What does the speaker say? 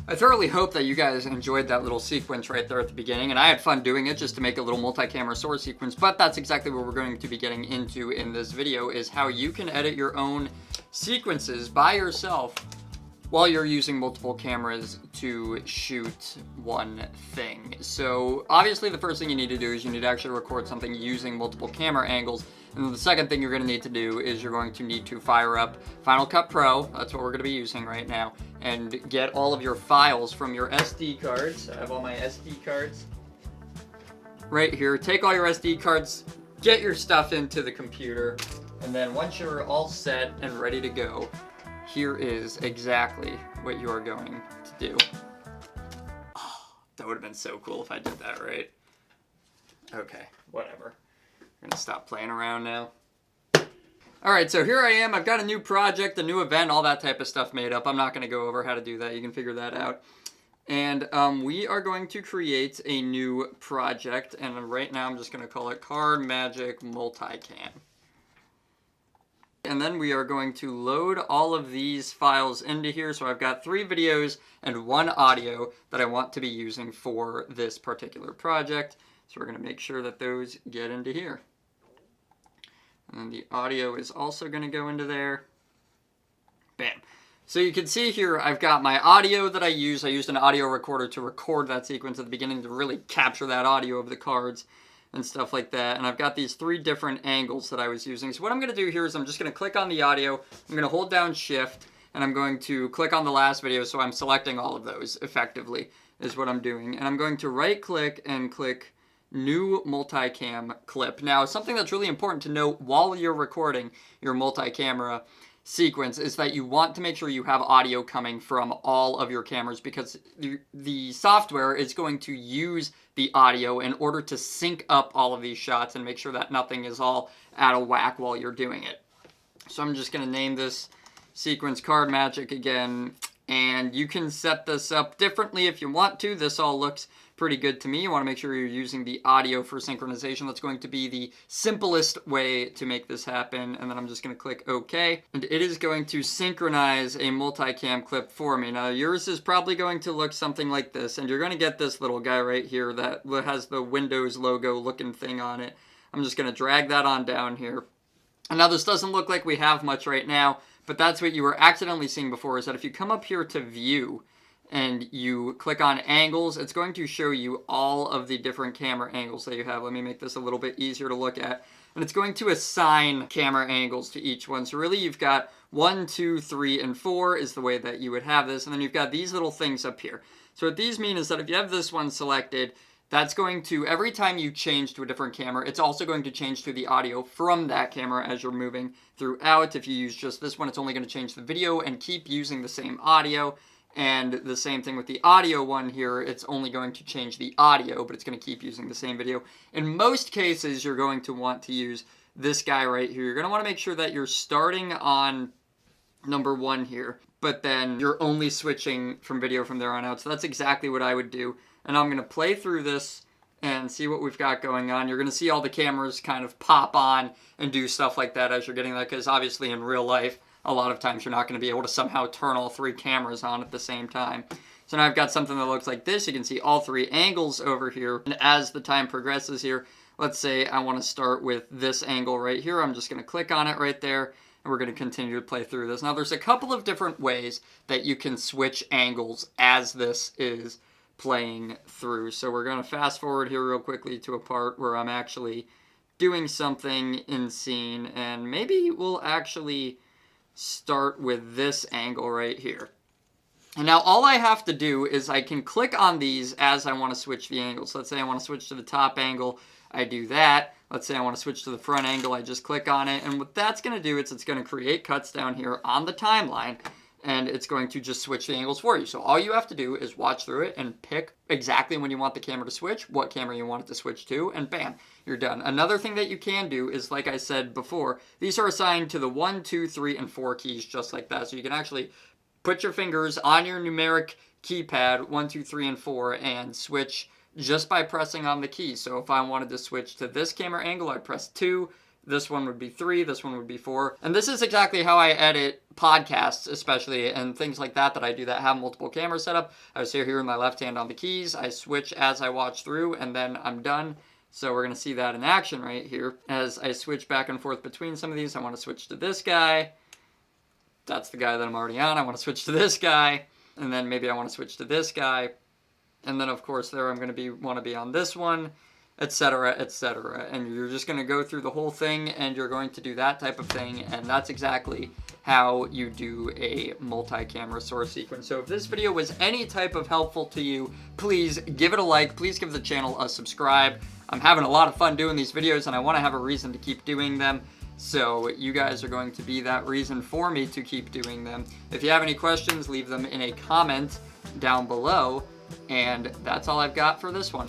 I thoroughly hope that you guys enjoyed that little sequence right there at the beginning, and I had fun doing it just to make a little multi-camera source sequence, but that's exactly what we're going to be getting into in this video, is how you can edit your own sequences by yourself while you're using multiple cameras to shoot one thing. So obviously the first thing you need to do is you need to actually record something using multiple camera angles. And then the second thing you're going to need to do is you're going to need to fire up Final Cut Pro, that's what we're going to be using right now, and get all of your files from your SD cards. I have all my SD cards right here. Take all your SD cards, get your stuff into the computer, and then once you're all set and ready to go, here is exactly what you are going to do. Oh, that would have been so cool if I did that right. Okay, whatever. I'm gonna stop playing around now. Alright, so here I am. I've got a new project, a new event, all that type of stuff made up. I'm not gonna go over how to do that. You can figure that out. And we are going to create a new project, and right now I'm just gonna call it Card Magic Multicam. And then we are going to load all of these files into here. So I've got 3 videos and 1 audio that I want to be using for this particular project. So we're going to make sure that those get into here. And then the audio is also going to go into there. Bam. So you can see here I've got my audio that I use. I used an audio recorder to record that sequence at the beginning to really capture that audio of the cards and stuff like that. And I've got these 3 different angles that I was using. So what I'm going to do here is I'm just going to click on the audio. I'm going to hold down Shift, and I'm going to click on the last video. So I'm selecting all of those effectively is what I'm doing. And I'm going to right click and click New Multicam Clip. Now, something that's really important to note while you're recording your multi-camera sequence is that you want to make sure you have audio coming from all of your cameras, because the software is going to use the audio in order to sync up all of these shots and make sure that nothing is all out of whack while you're doing it. So I'm just going to name this sequence Card Magic again, and you can set this up differently if you want to. This all looks pretty good to me. You want to make sure you're using the audio for synchronization. That's going to be the simplest way to make this happen. And then I'm just going to click OK. And it is going to synchronize a multicam clip for me. Now yours is probably going to look something like this. And you're going to get this little guy right here that has the Windows logo looking thing on it. I'm just going to drag that on down here. And now this doesn't look like we have much right now, but that's what you were accidentally seeing before, is that if you come up here to View, and you click on angles, it's going to show you all of the different camera angles that you have. Let me make this a little bit easier to look at. And it's going to assign camera angles to each one. So really you've got 1, 2, 3, and 4 is the way that you would have this. And then you've got these little things up here. So what these mean is that if you have this one selected, that's going to, every time you change to a different camera, it's also going to change to the audio from that camera as you're moving throughout. If you use just this one, it's only going to change the video and keep using the same audio. And the same thing with the audio one here, it's only going to change the audio, but it's going to keep using the same video. In most cases, you're going to want to use this guy right here. You're going to want to make sure that you're starting on number 1 here, but then you're only switching from video from there on out. So that's exactly what I would do. And I'm going to play through this and see what we've got going on. You're going to see all the cameras kind of pop on and do stuff like that as you're getting that, because obviously in real life, a lot of times you're not going to be able to somehow turn all 3 cameras on at the same time. So now I've got something that looks like this. You can see all 3 angles over here. And as the time progresses here, let's say I want to start with this angle right here. I'm just going to click on it right there, and we're going to continue to play through this. Now there's a couple of different ways that you can switch angles as this is playing through. So we're going to fast forward here real quickly to a part where I'm actually doing something in scene, and maybe we'll actually start with this angle right here. And now all I have to do is I can click on these as I want to switch the angles. Let's say I want to switch to the top angle, I do that. Let's say I want to switch to the front angle, I just click on it. And what that's going to do is it's going to create cuts down here on the timeline, and it's going to just switch the angles for you. So all you have to do is watch through it and pick exactly when you want the camera to switch, what camera you want it to switch to, and bam, you're done. Another thing that you can do is, like I said before, these are assigned to the 1, 2, 3, and 4 keys just like that. So you can actually put your fingers on your numeric keypad, 1, 2, 3, and 4, and switch just by pressing on the keys. So if I wanted to switch to this camera angle, I'd press 2, This one would be 3, this one would be 4. And this is exactly how I edit podcasts, especially, and things like that I do that have multiple cameras set up. I sit here with my left hand on the keys, I switch as I watch through, and then I'm done. So we're going to see that in action right here. As I switch back and forth between some of these, I want to switch to this guy. That's the guy that I'm already on. I want to switch to this guy. And then maybe I want to switch to this guy. And then, of course, there I'm going to want to be on this one, etc., etc. And you're just going to go through the whole thing, and you're going to do that type of thing, and that's exactly how you do a multi-camera source sequence. So if this video was any type of helpful to you, please give it a like, please give the channel a subscribe. I'm having a lot of fun doing these videos, and I want to have a reason to keep doing them. So you guys are going to be that reason for me to keep doing them. If you have any questions, leave them in a comment down below. And that's all I've got for this one.